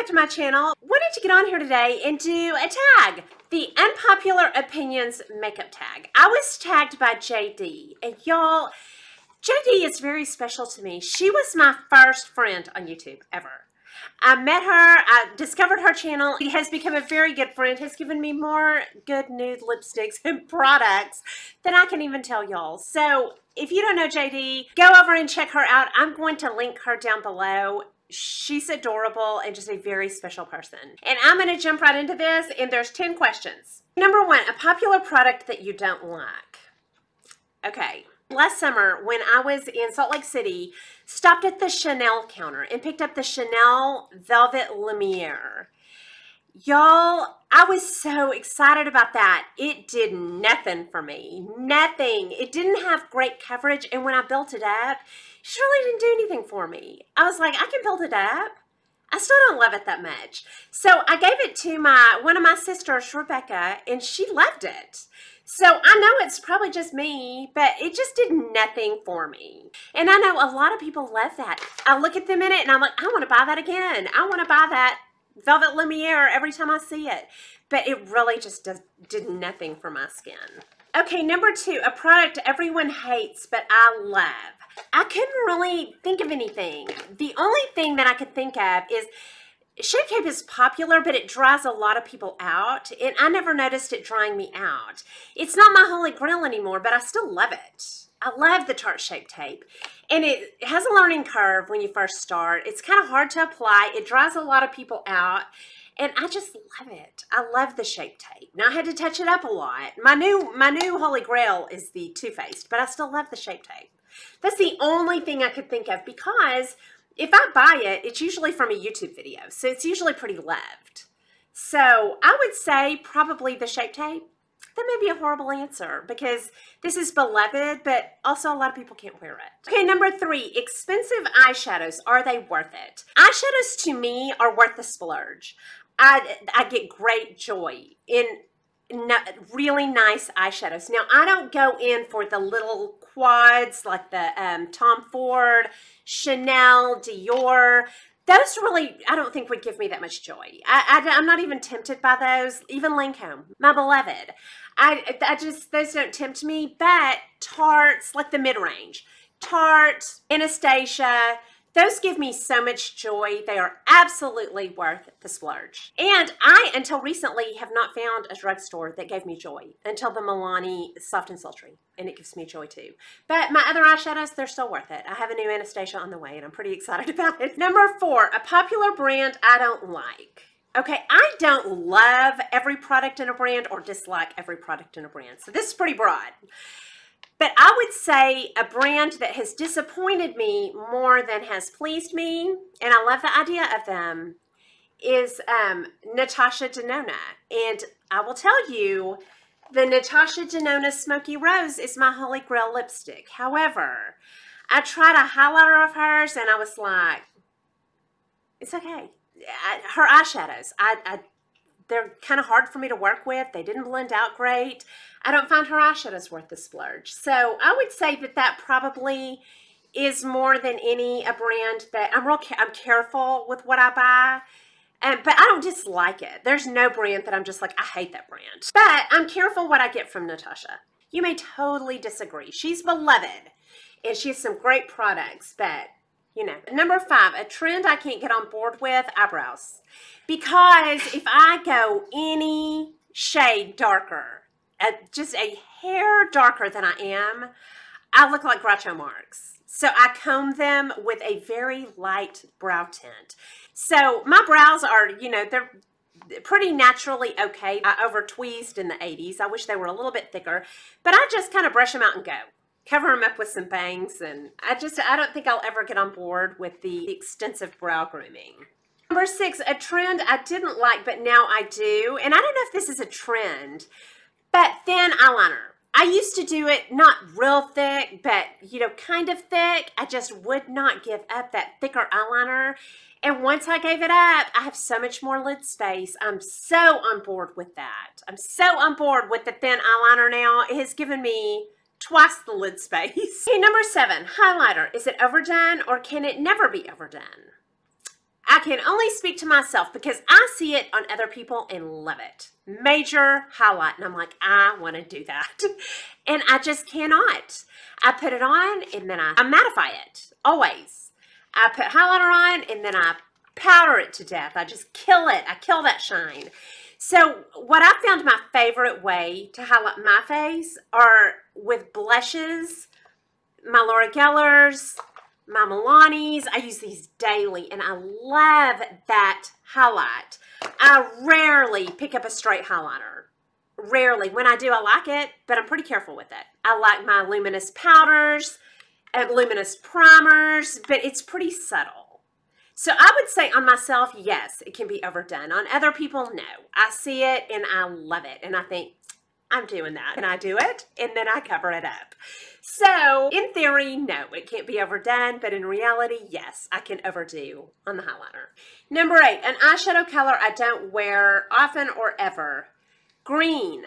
back to my channel. Wanted to get on here today and do a tag, the Unpopular Opinions makeup tag. I was tagged by JD, and y'all, JD is very special to me. She was my first friend on YouTube ever. I met her, I discovered her channel. She has become a very good friend, has given me more good nude lipsticks and products than I can even tell y'all. So if you don't know JD, go over and check her out. I'm going to link her down below. She's adorable and just a very special person. And I'm going to jump right into this, and there's 10 questions. Number 1, a popular product that you don't like. Okay. Last summer, when I was in Salt Lake City, stopped at the Chanel counter and picked up the Chanel Velvet Lumiere. Y'all, I was so excited about that. It did nothing for me. Nothing. It didn't have great coverage, and when I built it up, it really didn't do anything for me. I was like, I can build it up. I still don't love it that much. So I gave it to one of my sisters, Rebecca, and she loved it. So I know it's probably just me, but it just did nothing for me. And I know a lot of people love that. I look at them in it and I'm like, I want to buy that again. I want to buy that Velvet Lumiere every time I see it. But it really just did nothing for my skin. Okay, number 2, a product everyone hates, but I love. I couldn't really think of anything. The only thing that I could think of is Shape Tape is popular, but it dries a lot of people out, and I never noticed it drying me out. It's not my holy grail anymore, but I still love it. I love the Tarte Shape Tape, and it has a learning curve when you first start. It's kind of hard to apply. It dries a lot of people out, and I just love it. I love the Shape Tape. Now, I had to touch it up a lot. My new holy grail is the Too Faced, but I still love the Shape Tape. That's the only thing I could think of, because if I buy it, it's usually from a YouTube video, so it's usually pretty loved. So I would say probably the Shape Tape. That may be a horrible answer because this is beloved, but also a lot of people can't wear it. Okay, number 3, expensive eyeshadows. Are they worth it? Eyeshadows to me are worth the splurge. I get great joy in really nice eyeshadows. Now, I don't go in for the little quads like the Tom Ford, Chanel, Dior. Those really, I don't think would give me that much joy. I'm not even tempted by those. Even Lancome, my beloved. Those don't tempt me, but Tarte's, like the mid-range, Tarte, Anastasia, those give me so much joy. They are absolutely worth the splurge. And I, until recently, have not found a drugstore that gave me joy until the Milani Soft and Sultry, and it gives me joy too. But my other eyeshadows, they're still worth it. I have a new Anastasia on the way, and I'm pretty excited about it. Number 4, a popular brand I don't like. Okay, I don't love every product in a brand or dislike every product in a brand, so this is pretty broad. But I would say a brand that has disappointed me more than has pleased me, and I love the idea of them, is Natasha Denona. And I will tell you, the Natasha Denona Smoky Rose is my holy grail lipstick. However, I tried a highlighter of hers, and I was like, it's okay. Her eyeshadows, they're kind of hard for me to work with. They didn't blend out great. I don't find her eyeshadows worth the splurge. So I would say that probably is more than any a brand that I'm careful with what I buy. But I don't dislike it. There's no brand that I'm just like, I hate that brand. But I'm careful what I get from Natasha. You may totally disagree. She's beloved, and she has some great products, but you know. Number 5, a trend I can't get on board with, eyebrows. Because if I go any shade darker, just a hair darker than I am, I look like Groucho Marx. So I comb them with a very light brow tint. So my brows are, you know, they're pretty naturally okay. I over-tweezed in the 80s. I wish they were a little bit thicker. But I just kind of brush them out and go. Cover them up with some bangs, and I don't think I'll ever get on board with the extensive brow grooming. Number 6, a trend I didn't like, but now I do. And I don't know if this is a trend, but thin eyeliner. I used to do it not real thick, but, you know, kind of thick. I just would not give up that thicker eyeliner. And once I gave it up, I have so much more lid space. I'm so on board with that. I'm so on board with the thin eyeliner now. It has given me twice the lid space. Okay, number 7, highlighter. Is it overdone or can it never be overdone? I can only speak to myself because I see it on other people and love it. Major highlight. And I'm like, I want to do that. And I just cannot. I put it on and then I mattify it. Always. I put highlighter on and then I powder it to death. I just kill it. I kill that shine. So what I found my favorite way to highlight my face are with blushes, my Laura Geller's, my Milani's. I use these daily and I love that highlight. I rarely pick up a straight highlighter. Rarely. When I do, I like it, but I'm pretty careful with it. I like my luminous powders and luminous primers, but it's pretty subtle. So I would say on myself, yes, it can be overdone. On other people, no. I see it and I love it. And I think, I'm doing that. And I do it and then I cover it up. So in theory, no, it can't be overdone. But in reality, yes, I can overdo on the highlighter. Number 8, an eyeshadow color I don't wear often or ever. Green.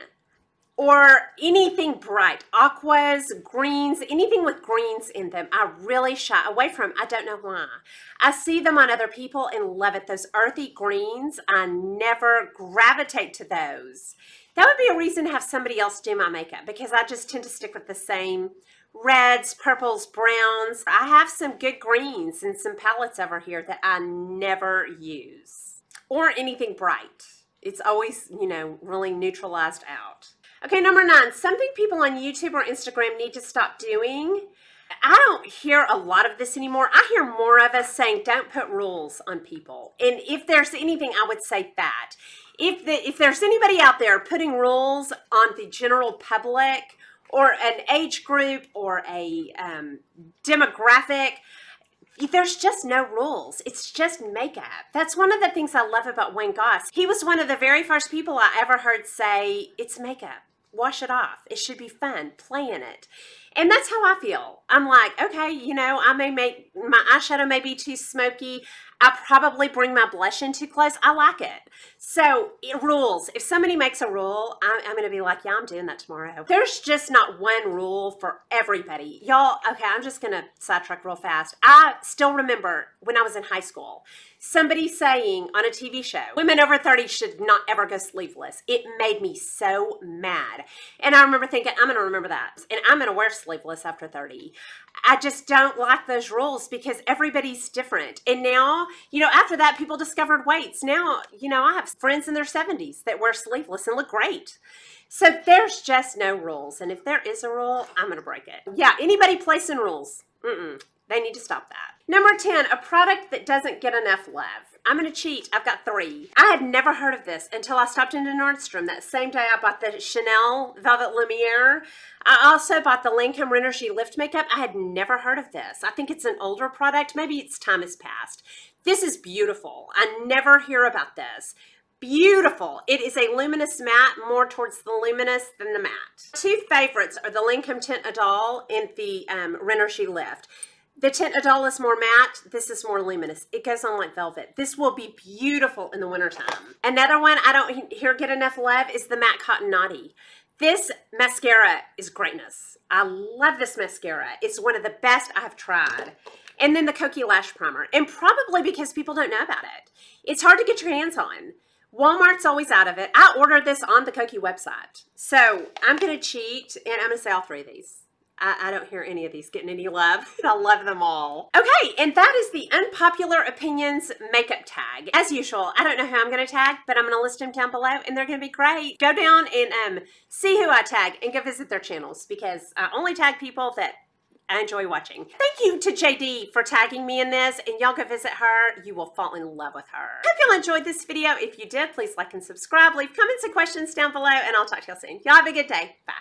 Or anything bright, aquas, greens, anything with greens in them, I really shy away from. I don't know why. I see them on other people and love it. Those earthy greens, I never gravitate to those. That would be a reason to have somebody else do my makeup because I just tend to stick with the same reds, purples, browns. I have some good greens and some palettes over here that I never use. Or anything bright. It's always, you know, really neutralized out. Okay, number 9, something people on YouTube or Instagram need to stop doing. I don't hear a lot of this anymore. I hear more of us saying don't put rules on people. And if there's anything, I would say that. If there's anybody out there putting rules on the general public or an age group or a demographic, there's just no rules. It's just makeup. That's one of the things I love about Wayne Goss. He was one of the very first people I ever heard say, it's makeup. Wash it off. It should be fun. Play in it. And that's how I feel. I'm like, okay, you know, I may make, my eyeshadow may be too smoky. I probably bring my blush in too close. I like it. So rules. If somebody makes a rule, I'm going to be like, yeah, I'm doing that tomorrow. There's just not one rule for everybody. Y'all, okay, I'm just going to sidetrack real fast. I still remember when I was in high school, somebody saying on a TV show, women over 30 should not ever go sleeveless. It made me so mad. And I remember thinking, I'm going to remember that. And I'm going to wear sleeveless after 30. I just don't like those rules because everybody's different. And now, you know, after that, people discovered weights. Now, you know, I have friends in their 70s that wear sleeveless and look great. So there's just no rules. And if there is a rule, I'm going to break it. Yeah, anybody placing rules, they need to stop that. Number 10, a product that doesn't get enough love. I'm going to cheat. I've got 3. I had never heard of this until I stopped into Nordstrom. That same day I bought the Chanel Velvet Lumiere. I also bought the Lancome Renergie Lift Makeup. I had never heard of this. I think it's an older product. Maybe its time has passed. This is beautiful. I never hear about this. Beautiful. It is a luminous matte, more towards the luminous than the matte. 2 favorites are the Lancome Tint Idole and the Renergie Lift. The Tint Idole is more matte. This is more luminous. It goes on like velvet. This will be beautiful in the wintertime. Another one I don't hear get enough love is the Matte Cotton Naughty. This mascara is greatness. I love this mascara. It's one of the best I have tried. And then the Kokie Lash Primer. And probably because people don't know about it. It's hard to get your hands on. Walmart's always out of it. I ordered this on the Kokie website. So I'm going to cheat and I'm going to say all 3 of these. I don't hear any of these getting any love. I love them all. Okay, and that is the Unpopular Opinions makeup tag. As usual, I don't know who I'm going to tag, but I'm going to list them down below, and they're going to be great. Go down and see who I tag and go visit their channels because I only tag people that I enjoy watching. Thank you to JD for tagging me in this, and y'all go visit her. You will fall in love with her. Hope y'all enjoyed this video. If you did, please like and subscribe. Leave comments and questions down below, and I'll talk to y'all soon. Y'all have a good day. Bye.